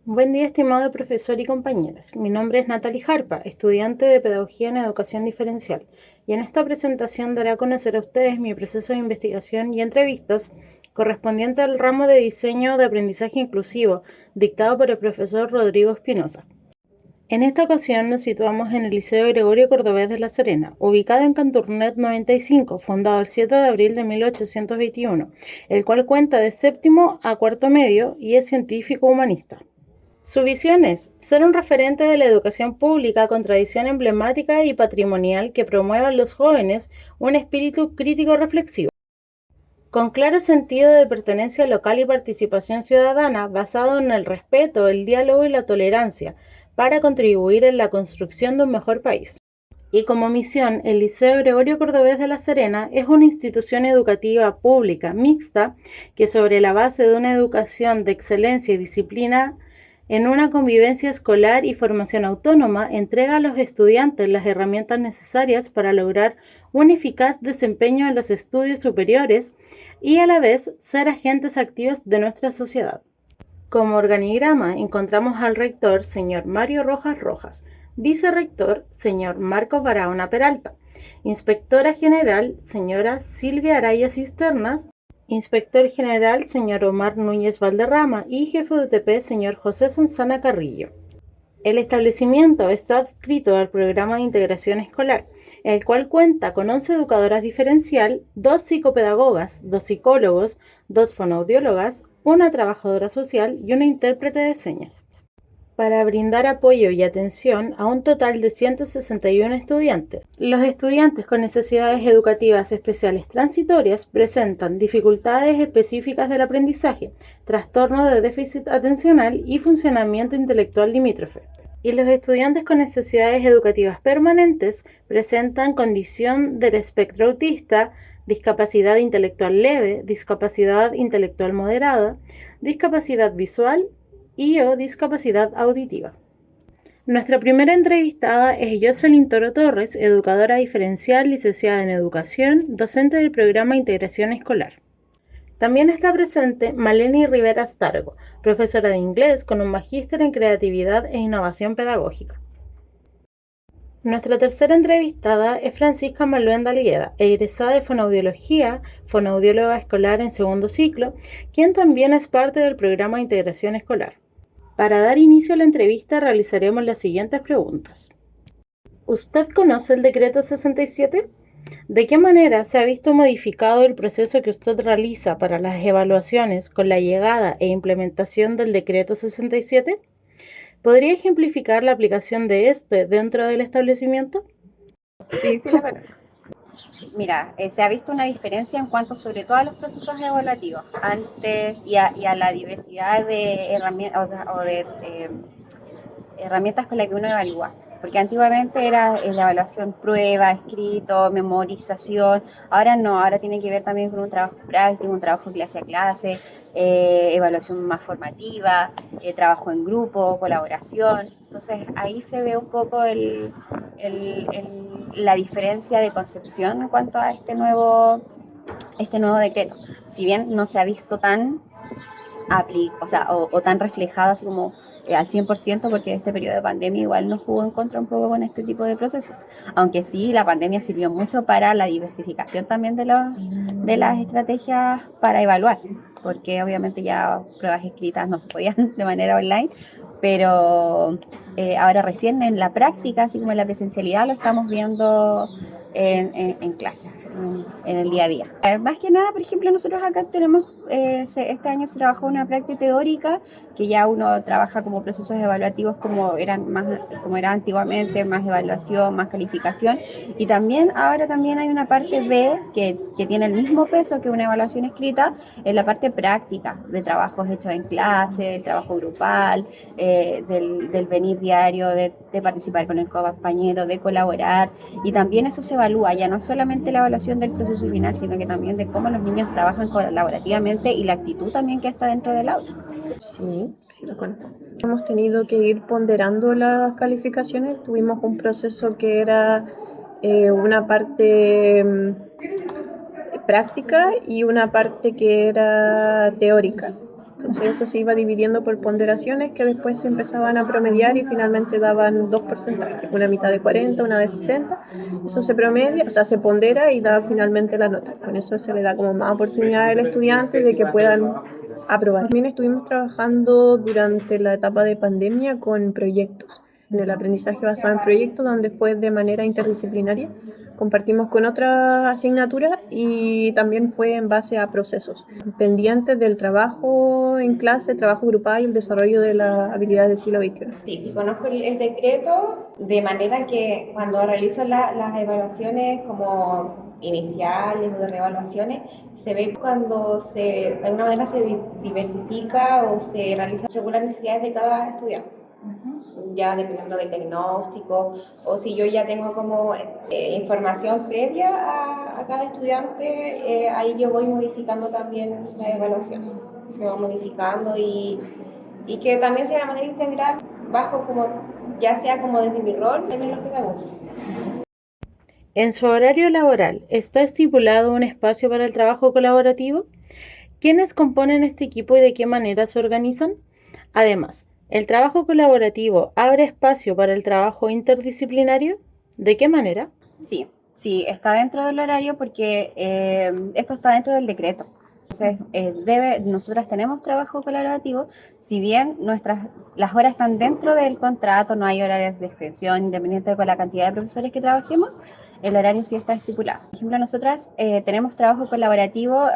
Buen día, estimado profesor y compañeras. Mi nombre es Natalie Jarpa, estudiante de Pedagogía en Educación Diferencial, y en esta presentación daré a conocer a ustedes mi proceso de investigación y entrevistas correspondiente al ramo de diseño de aprendizaje inclusivo dictado por el profesor Rodrigo Espinosa. En esta ocasión nos situamos en el Liceo Gregorio Cordovés de La Serena, ubicado en Canturnet 95, fundado el 7 de abril de 1821, el cual cuenta de séptimo a cuarto medio y es científico humanista. Su visión es ser un referente de la educación pública con tradición emblemática y patrimonial que promueva en los jóvenes un espíritu crítico reflexivo, con claro sentido de pertenencia local y participación ciudadana basado en el respeto, el diálogo y la tolerancia, para contribuir en la construcción de un mejor país. Y como misión, el Liceo Gregorio Cordovés de La Serena es una institución educativa pública mixta que, sobre la base de una educación de excelencia y disciplina en una convivencia escolar y formación autónoma, entrega a los estudiantes las herramientas necesarias para lograr un eficaz desempeño en los estudios superiores y a la vez ser agentes activos de nuestra sociedad. Como organigrama encontramos al rector, señor Mario Rojas Rojas, vicerrector, señor Marcos Barahona Peralta, inspectora general, señora Silvia Araya Cisternas, inspector general, señor Omar Núñez Valderrama y jefe de UTP, señor José Sanzana Carrillo. El establecimiento está adscrito al programa de integración escolar, el cual cuenta con 11 educadoras diferencial, 2 psicopedagogas, 2 psicólogos, 2 fonoaudiólogas, una trabajadora social y una intérprete de señas, para brindar apoyo y atención a un total de 161 estudiantes. Los estudiantes con necesidades educativas especiales transitorias presentan dificultades específicas del aprendizaje, trastorno de déficit atencional y funcionamiento intelectual limítrofe. Y los estudiantes con necesidades educativas permanentes presentan condición del espectro autista, discapacidad intelectual leve, discapacidad intelectual moderada, discapacidad visual y o discapacidad auditiva. Nuestra primera entrevistada es Jocelyn Toro Torres, educadora diferencial, licenciada en educación, docente del programa Integración Escolar. También está presente Maleni Rivera Astargo, profesora de inglés con un magíster en creatividad e innovación pedagógica. Nuestra tercera entrevistada es Francisca Maluenda Algueda, egresada de Fonoaudiología, fonoaudióloga escolar en segundo ciclo, quien también es parte del programa de Integración Escolar. Para dar inicio a la entrevista realizaremos las siguientes preguntas. ¿Usted conoce el decreto 67? ¿De qué manera se ha visto modificado el proceso que usted realiza para las evaluaciones con la llegada e implementación del decreto 67? ¿Podría ejemplificar la aplicación de este dentro del establecimiento? Sí, sí la conozco. Mira, se ha visto una diferencia en cuanto sobre todo a los procesos evaluativos antes y a la diversidad de herramientas herramientas con las que uno evalúa. Porque antiguamente era la evaluación prueba, escrito, memorización. Ahora no, ahora tiene que ver también con un trabajo práctico, un trabajo clase a clase, evaluación más formativa, trabajo en grupo, colaboración. Entonces ahí se ve un poco la diferencia de concepción en cuanto a este nuevo decreto. Si bien no se ha visto tan o tan reflejado así como al 100%, porque este periodo de pandemia igual nos jugó en contra un poco con este tipo de procesos. Aunque sí, la pandemia sirvió mucho para la diversificación también de las estrategias para evaluar, porque obviamente ya pruebas escritas no se podían de manera online, pero ahora recién en la práctica, así como en la presencialidad, lo estamos viendo en clases, en el día a día. Más que nada, por ejemplo, nosotros acá tenemos, este año se trabajó una práctica teórica, que ya uno trabaja como procesos evaluativos como era antiguamente, más evaluación, más calificación, y también ahora también hay una parte B que tiene el mismo peso que una evaluación escrita, en la parte práctica de trabajos hechos en clase, el trabajo grupal, del venir diario, de participar con el compañero, de colaborar, y también eso se evalúa, ya no es solamente la evaluación del proceso final, sino que también de cómo los niños trabajan colaborativamente y la actitud también que está dentro del aula. Sí, sí lo conozco. Hemos tenido que ir ponderando las calificaciones. Tuvimos un proceso que era una parte práctica y una parte que era teórica. Entonces eso se iba dividiendo por ponderaciones que después se empezaban a promediar y finalmente daban dos porcentajes, una mitad de 40, una de 60. Eso se promedia, o sea, se pondera y da finalmente la nota. Con eso se le da como más oportunidad al estudiante de que puedan aprobar. También estuvimos trabajando durante la etapa de pandemia con proyectos, en el aprendizaje basado en proyectos, donde fue de manera interdisciplinaria. Compartimos con otra asignatura y también fue en base a procesos pendientes del trabajo en clase, trabajo grupal y el desarrollo de las habilidades del siglo XXI. Sí, sí conozco el decreto, de manera que cuando realizo las evaluaciones como iniciales o de reevaluaciones, se ve cuando de alguna manera se diversifica o se realiza según las necesidades de cada estudiante. Ya dependiendo del diagnóstico, o si yo ya tengo como información previa a cada estudiante, ahí yo voy modificando también la evaluación. Se va modificando y que también sea de manera integral, bajo como, ya sea como desde mi rol en los pedagogos. En su horario laboral, ¿está estipulado un espacio para el trabajo colaborativo? ¿Quiénes componen este equipo y de qué manera se organizan? Además, ¿el trabajo colaborativo abre espacio para el trabajo interdisciplinario? ¿De qué manera? Sí, sí, está dentro del horario porque esto está dentro del decreto. Entonces, nosotras tenemos trabajo colaborativo, si bien las horas están dentro del contrato, no hay horarios de extensión, independiente con la cantidad de profesores que trabajemos, el horario sí está estipulado. Por ejemplo, nosotras tenemos trabajo colaborativo,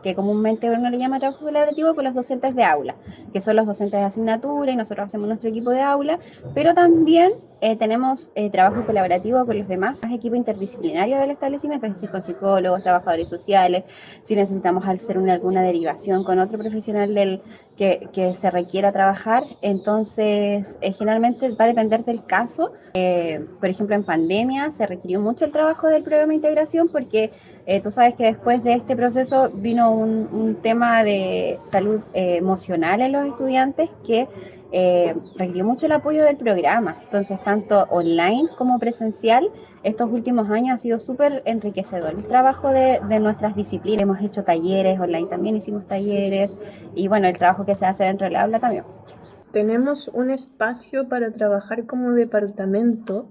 que comúnmente uno le llama trabajo colaborativo, con los docentes de aula, que son los docentes de asignatura, y nosotros hacemos nuestro equipo de aula, pero también tenemos trabajo colaborativo con los demás equipos interdisciplinarios del establecimiento, es decir, con psicólogos, trabajadores sociales, si necesitamos hacer alguna derivación con otro profesional que se requiera trabajar. Entonces, generalmente va a depender del caso. Por ejemplo, en pandemia se requirió mucho el trabajo del programa de integración porque tú sabes que después de este proceso vino un tema de salud emocional en los estudiantes que requirió mucho el apoyo del programa. Entonces, tanto online como presencial, estos últimos años ha sido súper enriquecedor el trabajo de nuestras disciplinas. Hemos hecho talleres, online también hicimos talleres, y bueno, el trabajo que se hace dentro del aula también. Tenemos un espacio para trabajar como departamento,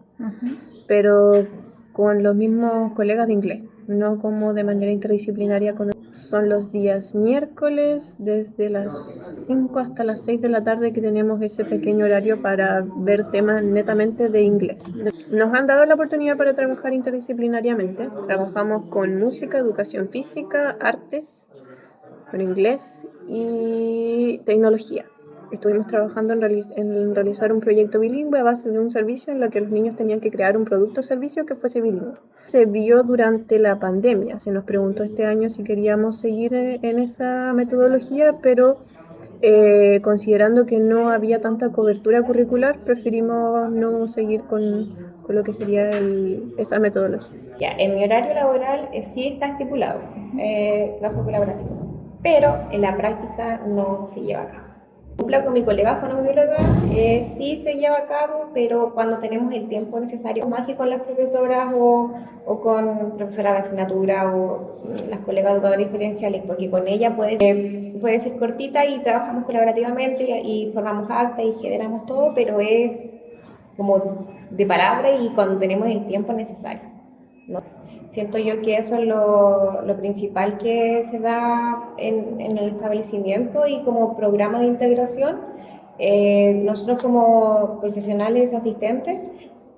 pero con los mismos colegas de inglés, no como de manera interdisciplinaria. Son los días miércoles, desde las 5 hasta las 6 de la tarde, que tenemos ese pequeño horario para ver temas netamente de inglés. Nos han dado la oportunidad para trabajar interdisciplinariamente. Trabajamos con música, educación física, artes, con inglés y tecnología. Estuvimos trabajando en realizar un proyecto bilingüe a base de un servicio en el que los niños tenían que crear un producto o servicio que fuese bilingüe. Se vio durante la pandemia, se nos preguntó este año si queríamos seguir en esa metodología, pero considerando que no había tanta cobertura curricular, preferimos no seguir con lo que sería esa metodología. Ya, en mi horario laboral sí está estipulado trabajo colaborativo, pero en la práctica no se lleva a cabo. Cumpla con mi colega fonoaudióloga, sí se lleva a cabo, pero cuando tenemos el tiempo necesario, más que con las profesoras o con profesoras de asignatura o las colegas educadoras diferenciales, porque con ella puede ser cortita y trabajamos colaborativamente y formamos acta y generamos todo, pero es como de palabra y cuando tenemos el tiempo necesario, ¿no? Siento yo que eso es lo principal que se da en el establecimiento y como programa de integración. Nosotros como profesionales asistentes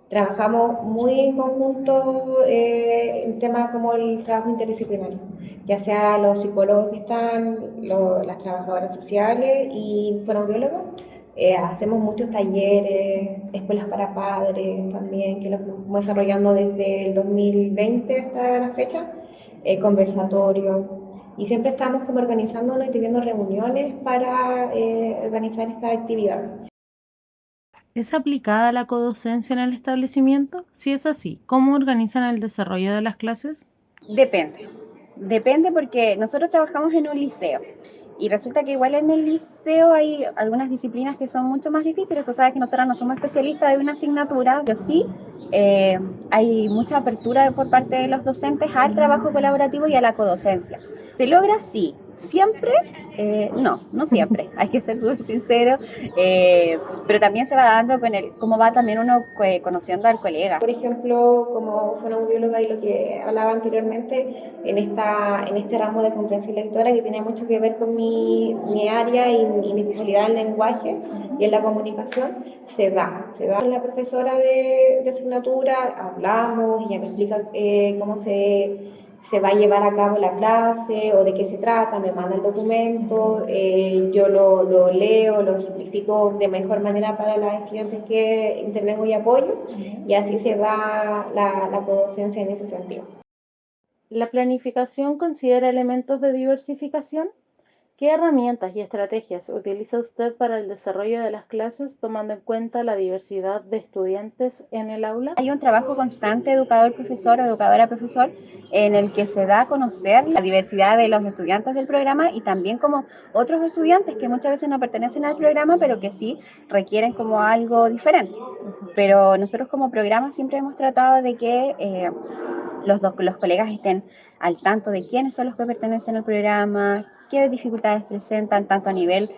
trabajamos muy en conjunto en temas como el trabajo interdisciplinario, ya sea los psicólogos que están, las trabajadoras sociales y fonoaudiólogas. Hacemos muchos talleres, escuelas para padres también, que los estamos desarrollando desde el 2020 hasta la fecha, conversatorios, y siempre estamos como organizándonos y teniendo reuniones para organizar esta actividad. ¿Es aplicada la codocencia en el establecimiento? Si es así, ¿cómo organizan el desarrollo de las clases? Depende porque nosotros trabajamos en un liceo. Y resulta que igual en el liceo hay algunas disciplinas que son mucho más difíciles. Tú sabes que nosotros no somos especialistas de una asignatura, pero sí hay mucha apertura por parte de los docentes al trabajo colaborativo y a la codocencia. ¿Se logra? Sí, Siempre, no siempre, hay que ser súper sincero, pero también se va dando con cómo va también uno conociendo al colega. Por ejemplo, como fonoaudióloga y lo que hablaba anteriormente, en este ramo de comprensión lectora que tiene mucho que ver con mi área y mi especialidad en lenguaje y en la comunicación, se da con la profesora de asignatura, hablamos, ella me explica cómo se va a llevar a cabo la clase o de qué se trata, me manda el documento, yo lo leo, lo ejemplifico de mejor manera para los estudiantes que intervengo y apoyo, y así se da la codocencia en ese sentido. ¿La planificación considera elementos de diversificación? ¿Qué herramientas y estrategias utiliza usted para el desarrollo de las clases tomando en cuenta la diversidad de estudiantes en el aula? Hay un trabajo constante educador-profesor o educadora-profesor en el que se da a conocer la diversidad de los estudiantes del programa y también como otros estudiantes que muchas veces no pertenecen al programa pero que sí requieren como algo diferente. Pero nosotros como programa siempre hemos tratado de que los colegas estén al tanto de quiénes son los que pertenecen al programa, qué dificultades presentan, tanto a nivel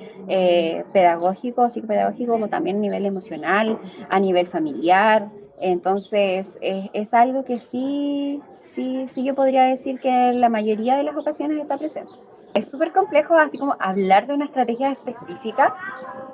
pedagógico, psicopedagógico, como también a nivel emocional, a nivel familiar. Entonces, es algo que sí yo podría decir que en la mayoría de las ocasiones está presente. Es súper complejo así como hablar de una estrategia específica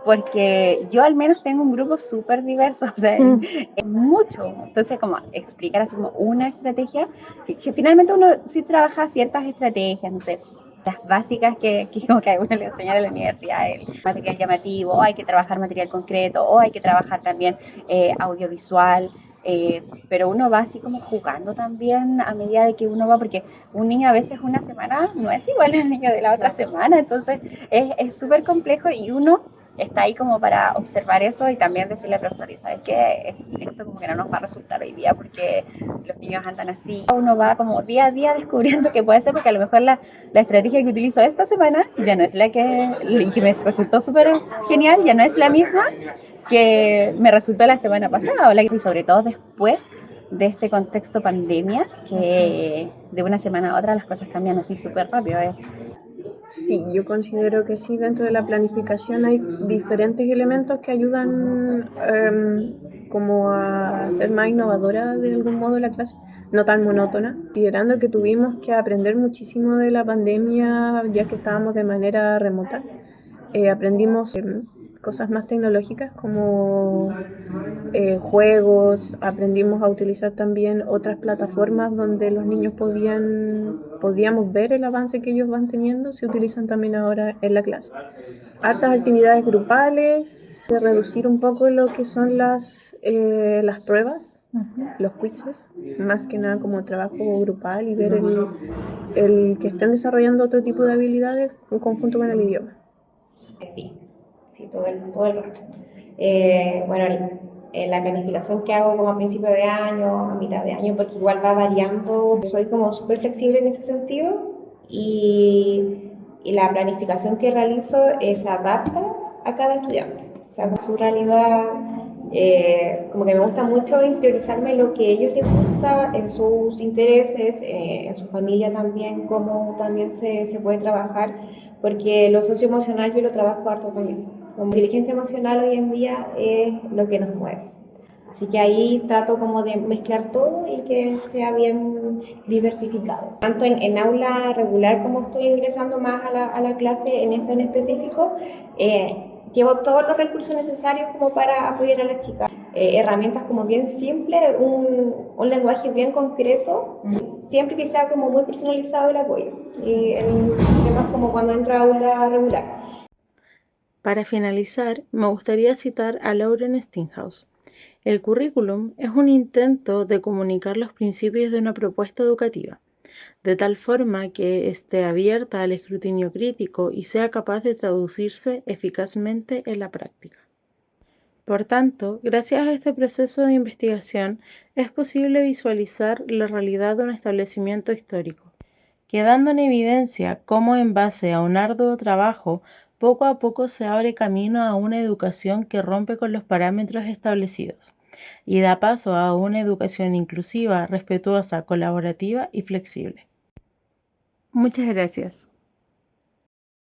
porque yo al menos tengo un grupo súper diverso, o sea, es mucho. Entonces, como explicar así como una estrategia, que finalmente uno sí trabaja ciertas estrategias, no sé, las básicas que como que a uno le enseñan en la universidad, el material llamativo, o hay que trabajar material concreto, o hay que trabajar también audiovisual, pero uno va así como jugando también a medida de que uno va, porque un niño a veces una semana no es igual al niño de la otra semana, entonces es súper complejo y uno está ahí como para observar eso y también decirle al profesor, ¿sabes qué? Esto como que no nos va a resultar hoy día porque los niños andan así. Uno va como día a día descubriendo que puede ser porque a lo mejor la estrategia que utilizo esta semana ya no es la y que me resultó súper genial, ya no es la misma que me resultó la semana pasada y sobre todo después de este contexto pandemia que de una semana a otra las cosas cambian así súper rápido. Sí, yo considero que sí, dentro de la planificación hay diferentes elementos que ayudan como a ser más innovadora de algún modo la clase, no tan monótona, considerando que tuvimos que aprender muchísimo de la pandemia ya que estábamos de manera remota. Aprendimos cosas más tecnológicas como juegos, aprendimos a utilizar también otras plataformas donde los niños podíamos ver el avance que ellos van teniendo, se utilizan también ahora en la clase. Hartas actividades grupales, de reducir un poco lo que son las pruebas, los quizzes, más que nada como trabajo grupal y ver el que estén desarrollando otro tipo de habilidades en conjunto con el idioma. Sí, todo el rato. Bueno, la planificación que hago como a principio de año, a mitad de año, porque igual va variando, soy como súper flexible en ese sentido y la planificación que realizo se adapta a cada estudiante, o sea, con su realidad. Como que me gusta mucho interiorizarme en lo que a ellos les gusta, en sus intereses, en su familia también, cómo también se puede trabajar, porque lo socioemocional yo lo trabajo harto también. La inteligencia emocional hoy en día es lo que nos mueve. Así que ahí trato como de mezclar todo y que sea bien diversificado. Tanto en aula regular como estoy ingresando más a la clase en ese en específico, llevo todos los recursos necesarios como para apoyar a las chicas. Herramientas como bien simples, un lenguaje bien concreto, siempre que sea como muy personalizado el apoyo. Y en temas como cuando entro a aula regular. Para finalizar, me gustaría citar a Lauren Steinhaus. El currículum es un intento de comunicar los principios de una propuesta educativa, de tal forma que esté abierta al escrutinio crítico y sea capaz de traducirse eficazmente en la práctica. Por tanto, gracias a este proceso de investigación, es posible visualizar la realidad de un establecimiento histórico, quedando en evidencia cómo en base a un arduo trabajo, poco a poco se abre camino a una educación que rompe con los parámetros establecidos y da paso a una educación inclusiva, respetuosa, colaborativa y flexible. Muchas gracias.